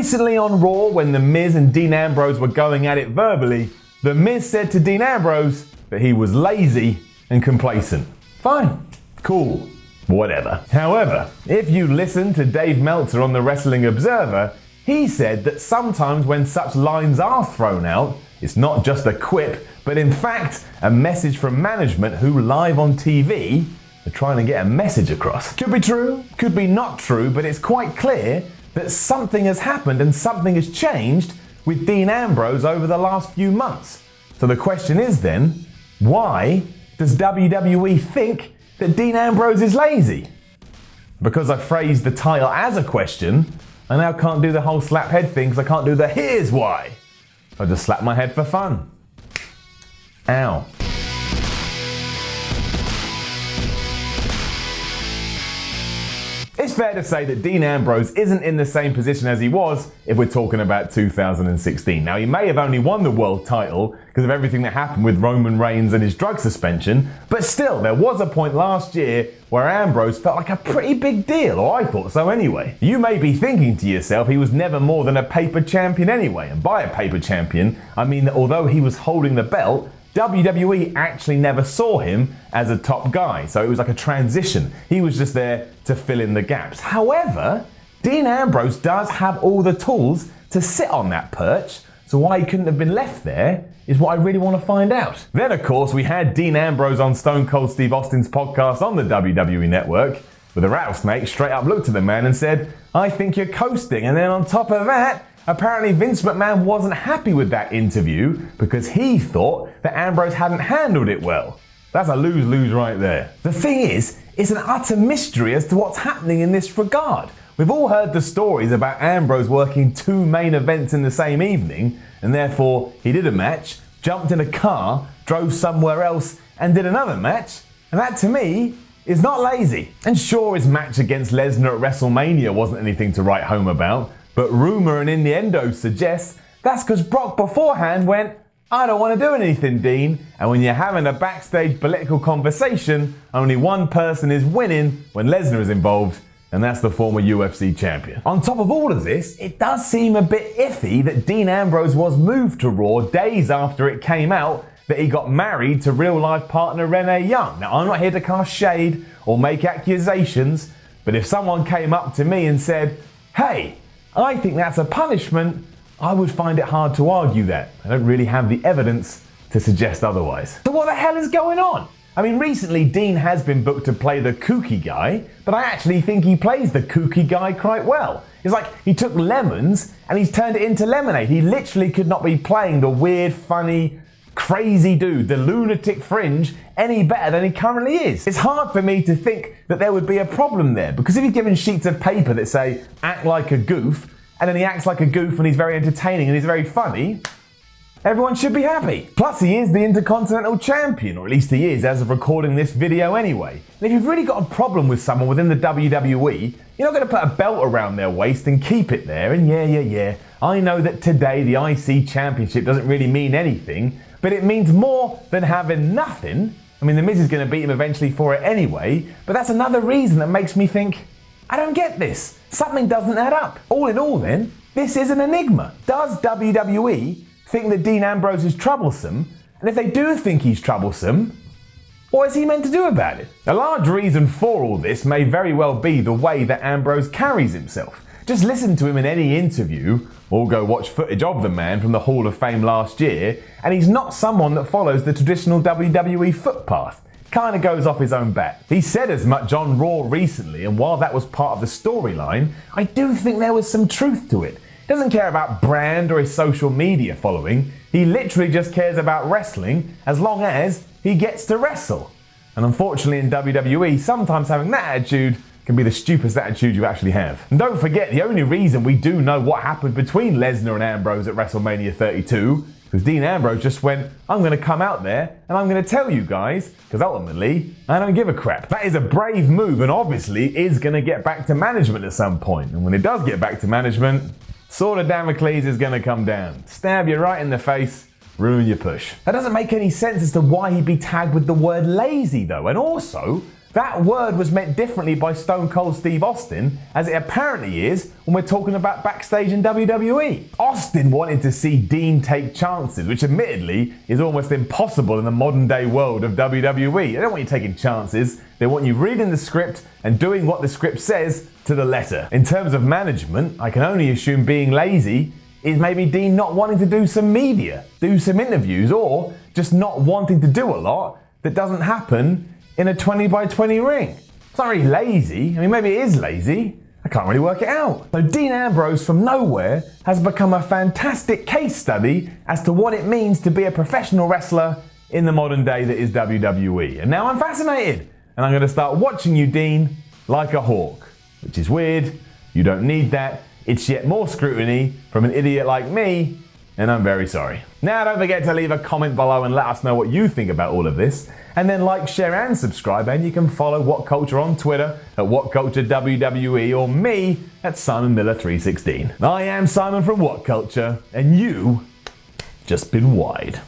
Recently on Raw, when The Miz and Dean Ambrose were going at it verbally, The Miz said to Dean Ambrose that he was lazy and complacent. Fine, cool, whatever. However, if you listen to Dave Meltzer on the Wrestling Observer, he said that sometimes when such lines are thrown out, it's not just a quip, but in fact a message from management who live on TV are trying to get a message across. Could be true, could be not true, but it's quite clear that something has happened and something has changed with Dean Ambrose over the last few months. So the question is then, why does WWE think that Dean Ambrose is lazy? Because I phrased the title as a question, I now can't do the whole slap head thing because I can't do the here's why. I just slap my head for fun. Ow. It's fair to say that Dean Ambrose isn't in the same position as he was if we're talking about 2016. Now, he may have only won the world title because of everything that happened with Roman Reigns and his drug suspension, but still, there was a point last year where Ambrose felt like a pretty big deal, or I thought so anyway. You may be thinking to yourself he was never more than a paper champion anyway, and by a paper champion, I mean that although he was holding the belt, WWE actually never saw him as a top guy, so it was like a transition. He was just there to fill in the gaps. However, Dean Ambrose does have all the tools to sit on that perch, so why he couldn't have been left there is what I really want to find out. Then, of course, we had Dean Ambrose on Stone Cold Steve Austin's podcast on the WWE Network, where the rattlesnake straight up looked at the man and said, "I think you're coasting," and then on top of that, apparently Vince McMahon wasn't happy with that interview because he thought that Ambrose hadn't handled it well. That's a lose-lose right there. The thing is, it's an utter mystery as to what's happening in this regard. We've all heard the stories about Ambrose working 2 main events in the same evening, and therefore he did a match, jumped in a car, drove somewhere else, and did another match, and that to me is not lazy. And sure, his match against Lesnar at WrestleMania wasn't anything to write home about, but rumour and innuendo suggests that's because Brock beforehand went, "I don't want to do anything, Dean." And when you're having a backstage political conversation, only one person is winning when Lesnar is involved, and that's the former UFC champion. On top of all of this, it does seem a bit iffy that Dean Ambrose was moved to Raw days after it came out that he got married to real-life partner Renee Young. Now, I'm not here to cast shade or make accusations, but if someone came up to me and said, "Hey, I think that's a punishment," I would find it hard to argue that. I don't really have the evidence to suggest otherwise. So what the hell is going on? I mean, recently Dean has been booked to play the kooky guy, but I actually think he plays the kooky guy quite well. It's like he took lemons and he's turned it into lemonade. He literally could not be playing the weird, funny, crazy dude, the lunatic fringe, any better than he currently is. It's hard for me to think that there would be a problem there, because if he's given sheets of paper that say, act like a goof, and then he acts like a goof and he's very entertaining and he's very funny, everyone should be happy. Plus, he is the Intercontinental Champion, or at least he is as of recording this video anyway. And if you've really got a problem with someone within the WWE, you're not going to put a belt around their waist and keep it there. And yeah, I know that today the IC Championship doesn't really mean anything, but it means more than having nothing. I mean, The Miz is going to beat him eventually for it anyway, but that's another reason that makes me think, I don't get this. Something doesn't add up. All in all then, this is an enigma. Does WWE think that Dean Ambrose is troublesome? And if they do think he's troublesome, what is he meant to do about it? A large reason for all this may very well be the way that Ambrose carries himself. Just listen to him in any interview, or go watch footage of the man from the Hall of Fame last year, and he's not someone that follows the traditional WWE footpath. Kind of goes off his own bat. He said as much on Raw recently, and while that was part of the storyline, I do think there was some truth to it. He doesn't care about brand or his social media following. He literally just cares about wrestling as long as he gets to wrestle. And unfortunately in WWE, sometimes having that attitude can be the stupidest attitude you actually have. And don't forget, the only reason we do know what happened between Lesnar and Ambrose at WrestleMania 32 because Dean Ambrose just went, "I'm going to come out there and I'm going to tell you guys, because ultimately, I don't give a crap." That is a brave move and obviously is going to get back to management at some point. And when it does get back to management, Sword of Damocles is going to come down. Stab you right in the face, ruin your push. That doesn't make any sense as to why he'd be tagged with the word lazy though. And also, That word was meant differently by Stone Cold Steve Austin, as it apparently is when we're talking about backstage in WWE. Austin wanted to see Dean take chances, which admittedly is almost impossible in the modern day world of WWE. They don't want you taking chances, they want you reading the script and doing what the script says to the letter. In terms of management, I can only assume being lazy is maybe Dean not wanting to do some media, do some interviews, or just not wanting to do a lot that doesn't happen in a 20 by 20 ring. It's not really lazy. I mean, maybe it is lazy. I can't really work it out. So Dean Ambrose from nowhere has become a fantastic case study as to what it means to be a professional wrestler in the modern day that is WWE. And now I'm fascinated. And I'm going to start watching you, Dean, like a hawk. Which is weird. You don't need that. It's yet more scrutiny from an idiot like me, and I'm very sorry. Now don't forget to leave a comment below and let us know what you think about all of this. And then like, share and subscribe, and you can follow WhatCulture on Twitter at WhatCulture WWE or me at Simon Miller 316. I am Simon from WhatCulture, and you just been wide.